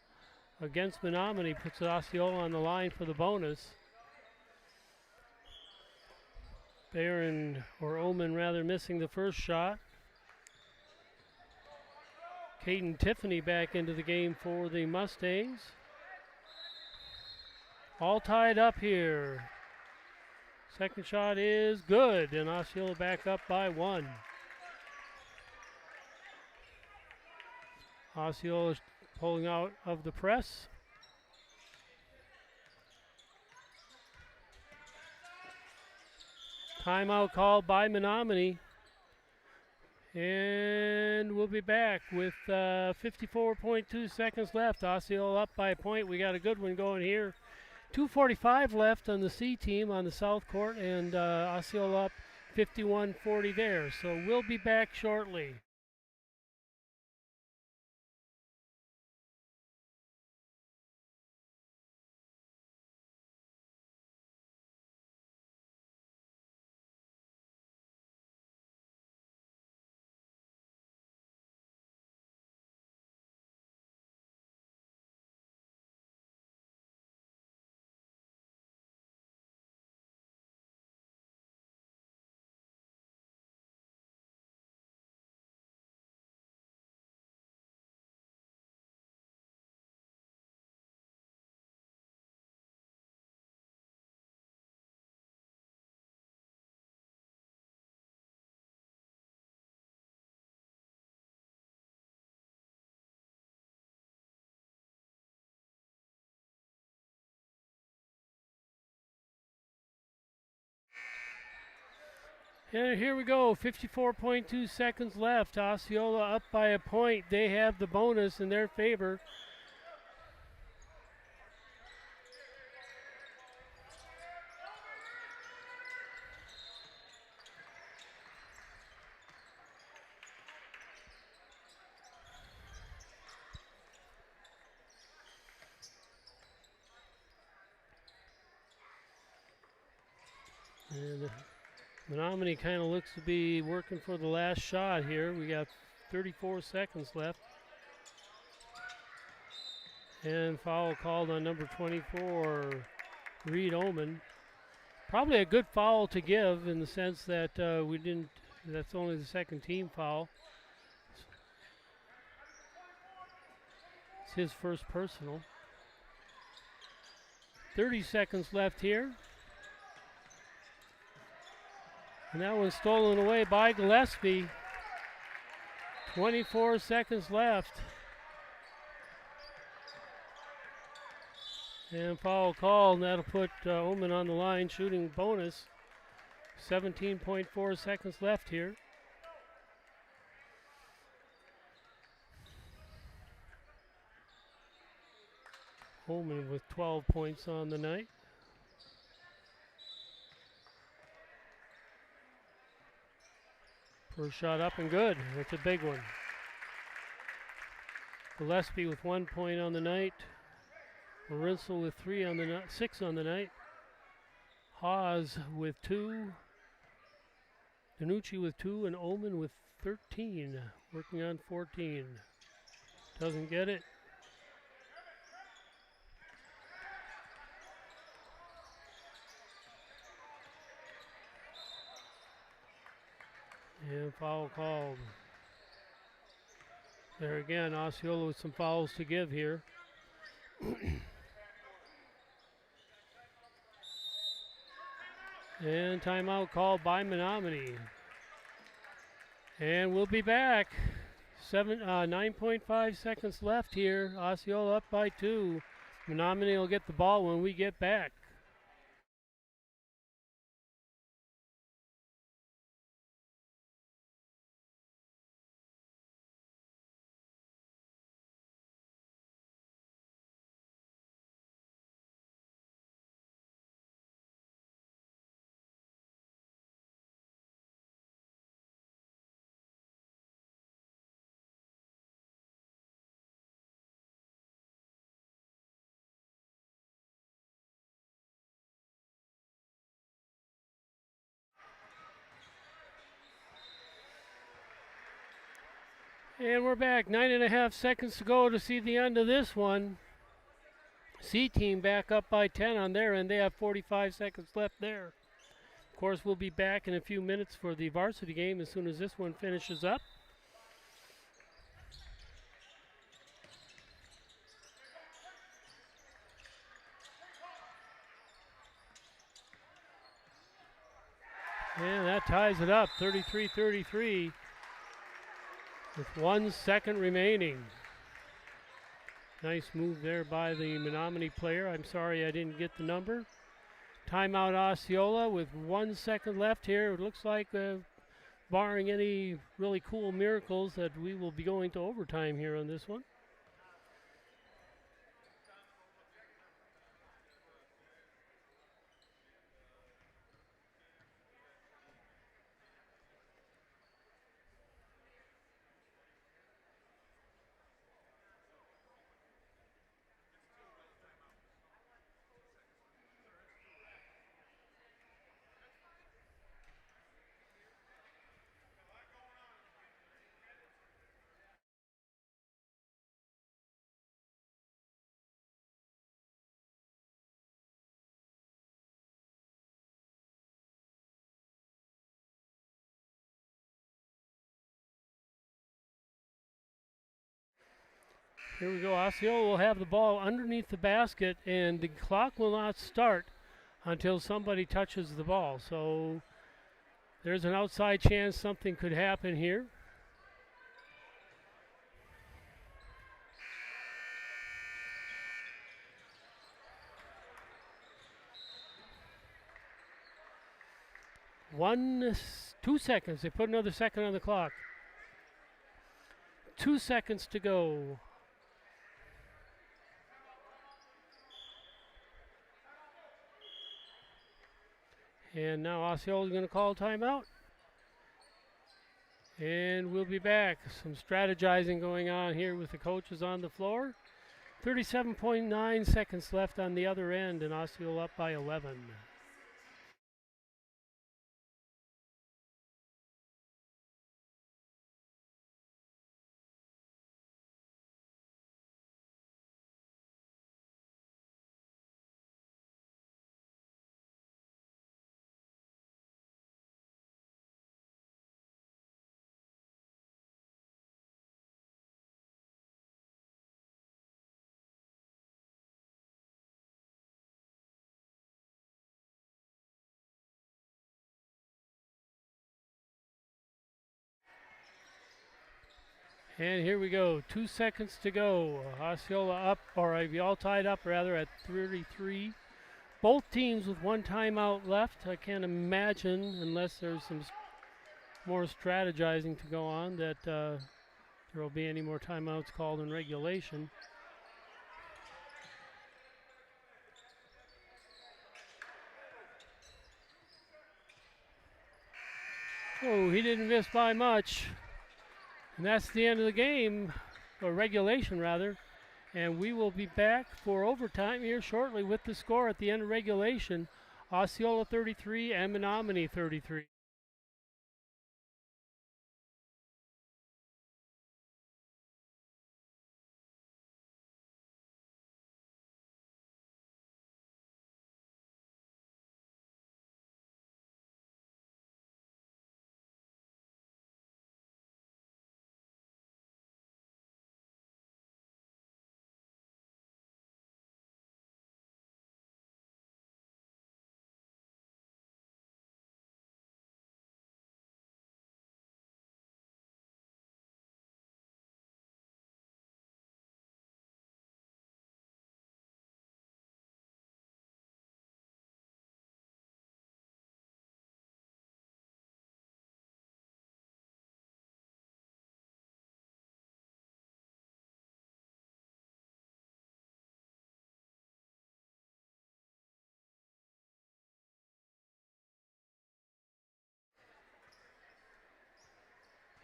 against Menomonie, puts Osceola on the line for the bonus. Barron, or Omen rather, missing the first shot. Caden Tiffany back into the game for the Mustangs. All tied up here. Second shot is good, and Osceola back up by 1. Osceola pulling out of the press. Timeout called by Menomonie. And we'll be back with 54.2 seconds left. Osceola up by a point. We got a good one going here. 2:45 left on the C team on the south court, and Osceola up 51-40 there. So we'll be back shortly. And here we go, 54.2 seconds left. Osceola up by a point. They have the bonus in their favor. And Menomonie kind of looks to be working for the last shot here. We got 34 seconds left. And foul called on number 24, Reed Oman. Probably a good foul to give in the sense that that's only the second team foul. It's his first personal. 30 seconds left here. And that one's stolen away by Gillespie. 24 seconds left. And foul called, and that'll put Oman on the line shooting bonus. 17.4 seconds left here. Oman with 12 points on the night. First shot up and good. That's a big one. Gillespie with 1 point on the night. Rinsel with 6 on the night. Hawes with 2. Danucci with 2 and Oman with 13. Working on 14. Doesn't get it. And foul called. There again, Osceola with some fouls to give here. And timeout called by Menomonie. And we'll be back. 9.5 seconds left here. Osceola up by 2. Menomonie will get the ball when we get back. And we're back. 9.5 seconds to go to see the end of this one. C team back up by 10 on their end. They have 45 seconds left there. Of course, we'll be back in a few minutes for the varsity game as soon as this one finishes up. And that ties it up, 33-33. With 1 second remaining. Nice move there by the Menomonie player. I'm sorry I didn't get the number. Timeout Osceola with 1 second left here. It looks like, barring any really cool miracles, that we will be going to overtime here on this one. Here we go. Osceola will have the ball underneath the basket, and the clock will not start until somebody touches the ball. So there's an outside chance something could happen here. One, 2 seconds. They put another second on the clock. 2 seconds to go. And now Osceola is going to call timeout. And we'll be back. Some strategizing going on here with the coaches on the floor. 37.9 seconds left on the other end, and Osceola up by 11. And here we go. 2 seconds to go. Osceola up, or we all tied up rather, at 33. Both teams with one timeout left. I can't imagine, unless there's some more strategizing to go on, that there will be any more timeouts called in regulation. Oh, he didn't miss by much. And that's the end of the game, or regulation rather. And we will be back for overtime here shortly with the score at the end of regulation. Osceola 33 and Menomonie 33.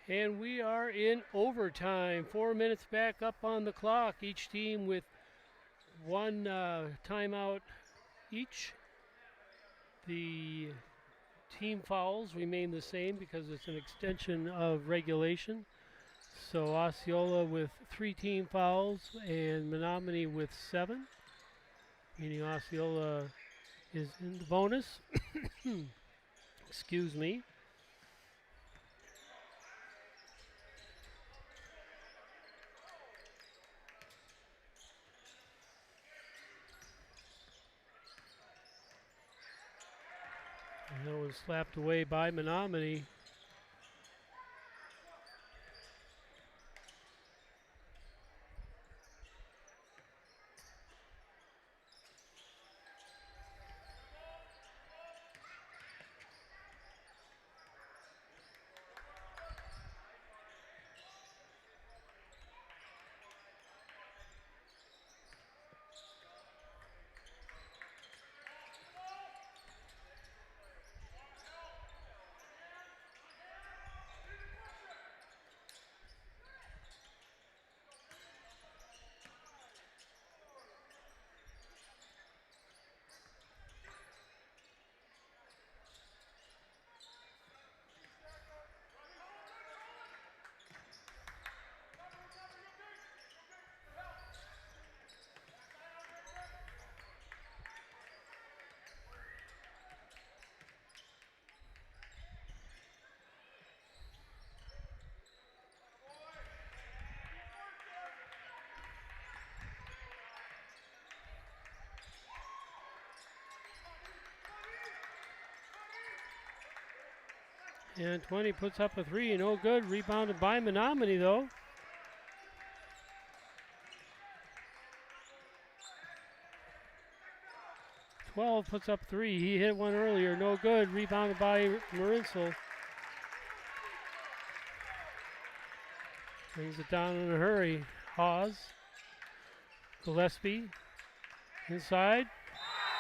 And we are in overtime. 4 minutes back up on the clock. Each team with one timeout each. The team fouls remain the same because it's an extension of regulation. So Osceola with 3 team fouls and Menomonie with 7. Meaning Osceola is in the bonus. Excuse me. And that was slapped away by Menomonie. And 20 puts up a three, no good. Rebounded by Menomonie though. Twelve puts up three. He hit one earlier, no good. Rebounded by Marinsel. Brings it down in a hurry. Hawes. Gillespie. Inside.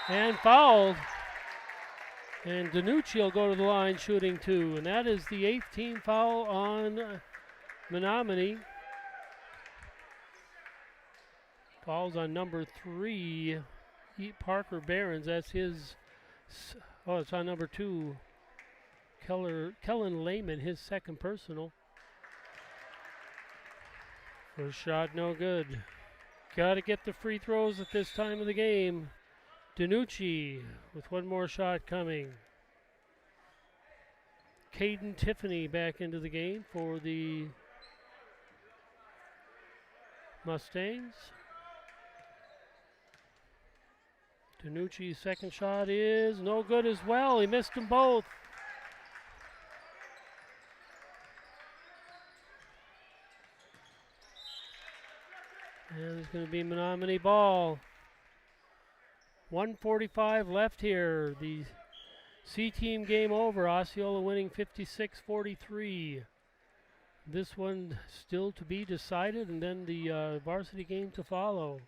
And fouled. And Danucci will go to the line shooting two. And that is the 8th team foul on Menomonie. Fouls on number 3. Parker Barons. That's his. Oh, it's on number 2. Kellen Lehman, his second personal. First shot, no good. Got to get the free throws at this time of the game. Danucci with one more shot coming. Caden Tiffany back into the game for the Mustangs. Danucci's second shot is no good as well. He missed them both. And it's going to be Menomonie ball. 1:45 left here. The C-team game over. Osceola winning 56-43. This one still to be decided, and then the varsity game to follow.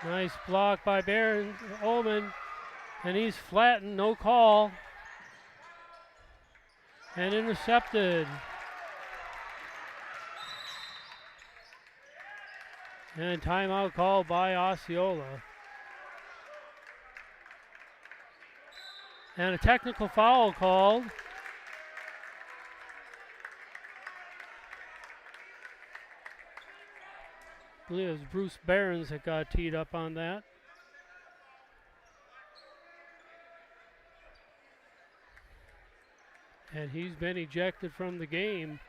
Nice block by Baron Ullman, and he's flattened, no call. And intercepted. And timeout called by Osceola. And a technical foul called. I believe it was Bruce Barons that got teed up on that. And he's been ejected from the game.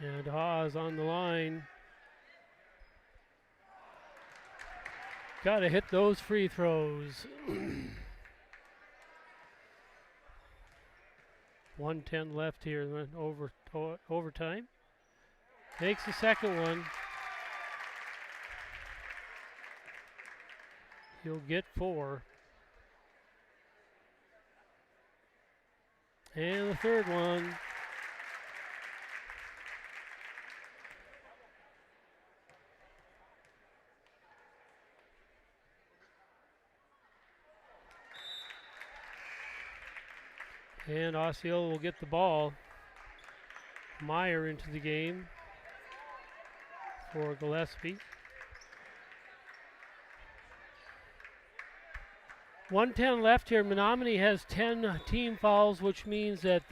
And Haas on the line. Got to hit those free throws. 1:10 left here, overtime. Makes the second one. He'll get 4. And the third one. And Osceola will get the ball. Meyer into the game for Gillespie. 1:10 left here. Menomonie has 10 team fouls, which means that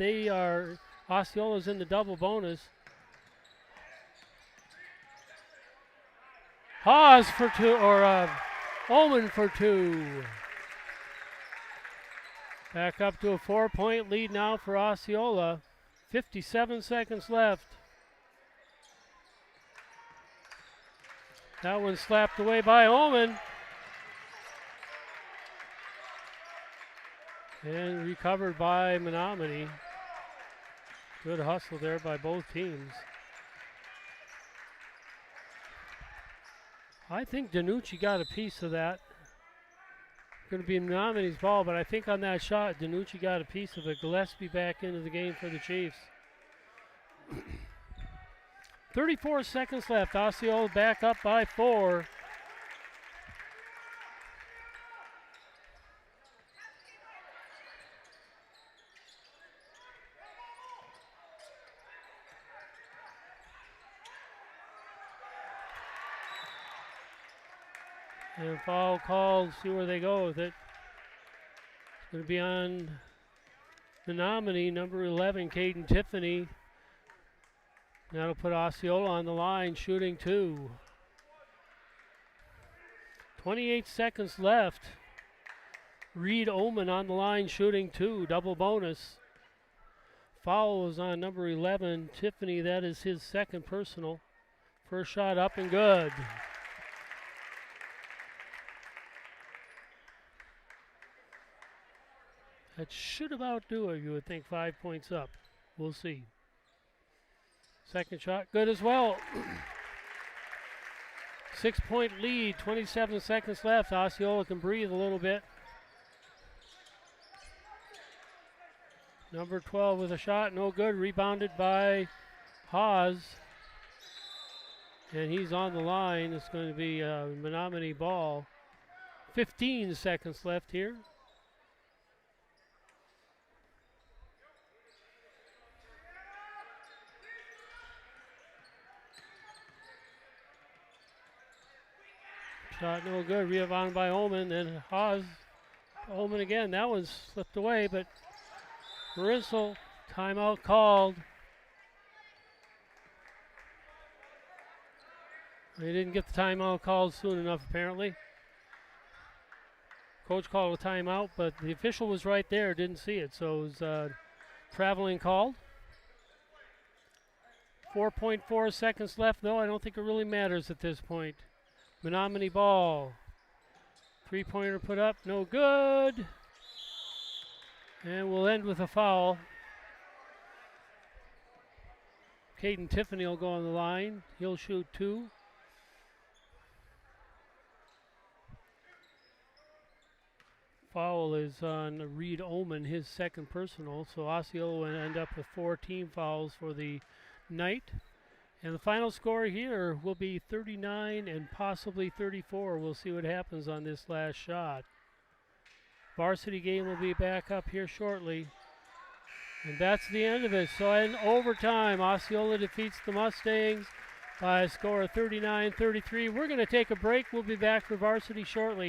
Osceola's in the double bonus. Haas for 2, or Ullman for 2. Back up to a 4-point lead now for Osceola. 57 seconds left. That one slapped away by Ullman. And recovered by Menomonie. Good hustle there by both teams. I think Danucci got a piece of that. Going to be Menomonie's ball, but I think on that shot, Danucci got a piece of it. Gillespie back into the game for the Chiefs. 34 seconds left. Osceola back up by 4. And foul called, see where they go with it. It's going to be on Menomonie, number 11, Caden Tiffany. That'll put Osceola on the line, shooting 2. 28 seconds left. Reed Oman on the line, shooting 2, double bonus. Foul was on number 11, Tiffany. That is his second personal. First shot up and good. That should about do it, you would think. 5 points up. We'll see. Second shot, good as well. 6-point lead, 27 seconds left. Osceola can breathe a little bit. Number 12 with a shot, no good. Rebounded by Haas. And he's on the line. It's going to be a Menomonie ball. 15 seconds left here. Shot no good. Rebounded by Oman. And Haas. Oman again. That one slipped away, but Marissal, timeout called. They didn't get the timeout called soon enough, apparently. Coach called a timeout, but the official was right there, didn't see it, so it was traveling called. 4.4 seconds left, though. I don't think it really matters at this point. Menomonie ball. Three-pointer put up, no good. And we'll end with a foul. Caden Tiffany will go on the line. He'll shoot 2. Foul is on Reed Oman, his second personal. So Osceola will end up with 4 team fouls for the night. And the final score here will be 39 and possibly 34. We'll see what happens on this last shot. Varsity game will be back up here shortly. And that's the end of it. So in overtime, Osceola defeats the Mustangs by a score of 39-33. We're going to take a break. We'll be back for varsity shortly.